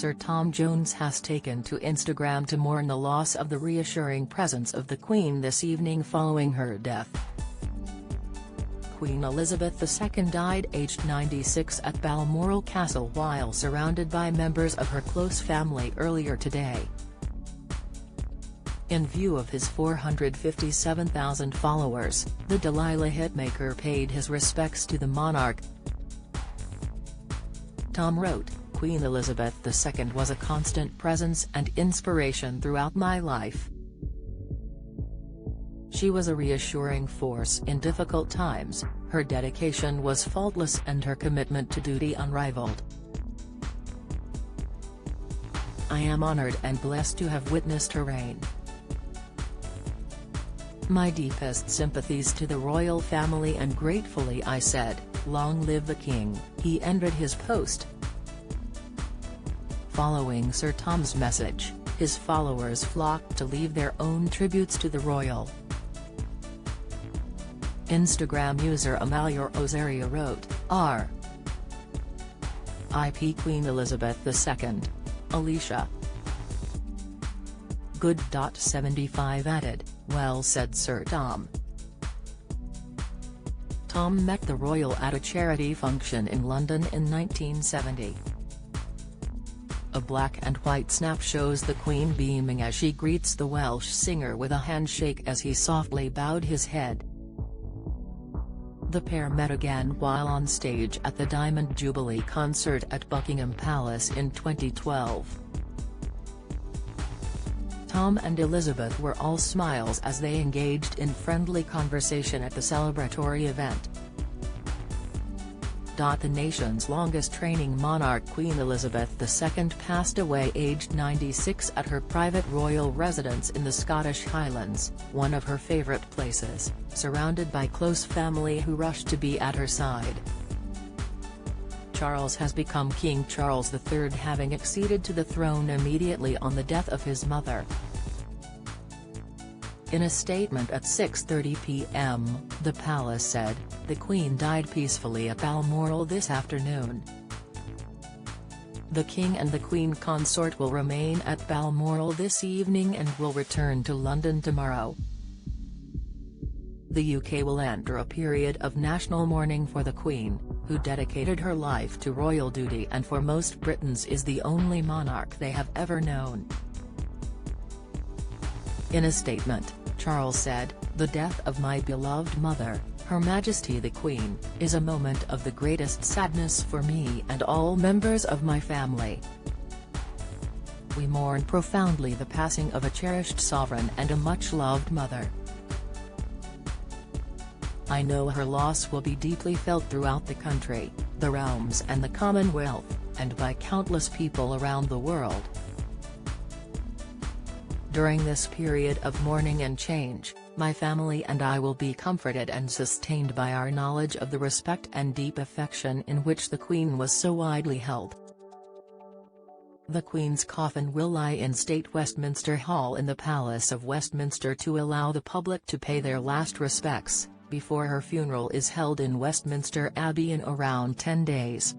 Sir Tom Jones has taken to Instagram to mourn the loss of the reassuring presence of the Queen this evening following her death. Queen Elizabeth II died aged 96 at Balmoral Castle while surrounded by members of her close family earlier today. In view of his 457,000 followers, the Delilah hitmaker paid his respects to the monarch. Tom wrote, "Queen Elizabeth II was a constant presence and inspiration throughout my life. She was a reassuring force in difficult times, her dedication was faultless and her commitment to duty unrivaled. I am honored and blessed to have witnessed her reign. My deepest sympathies to the royal family, and gratefully I said, 'Long live the King,'" he ended his post. Following Sir Tom's message, his followers flocked to leave their own tributes to the royal. Instagram user Amalia Osaria wrote, R.I.P. Queen Elizabeth II. Alicia. Good.75 added, "Well said Sir Tom." Tom met the royal at a charity function in London in 1970. A black and white snap shows the Queen beaming as she greets the Welsh singer with a handshake as he softly bowed his head. The pair met again while on stage at the Diamond Jubilee concert at Buckingham Palace in 2012. Tom and Elizabeth were all smiles as they engaged in friendly conversation at the celebratory event. The nation's longest reigning monarch Queen Elizabeth II passed away aged 96 at her private royal residence in the Scottish Highlands, one of her favourite places, surrounded by close family who rushed to be at her side. Charles has become King Charles III, having acceded to the throne immediately on the death of his mother. In a statement at 6:30 p.m., the palace said, "The Queen died peacefully at Balmoral this afternoon. The King and the Queen consort will remain at Balmoral this evening and will return to London tomorrow. The UK will enter a period of national mourning for the Queen, who dedicated her life to royal duty and for most Britons is the only monarch they have ever known." In a statement, Charles said, "The death of my beloved mother, Her Majesty the Queen, is a moment of the greatest sadness for me and all members of my family. We mourn profoundly the passing of a cherished sovereign and a much-loved mother. I know her loss will be deeply felt throughout the country, the realms and the Commonwealth, and by countless people around the world. During this period of mourning and change, my family and I will be comforted and sustained by our knowledge of the respect and deep affection in which the Queen was so widely held." The Queen's coffin will lie in State Westminster Hall in the Palace of Westminster to allow the public to pay their last respects, before her funeral is held in Westminster Abbey in around 10 days.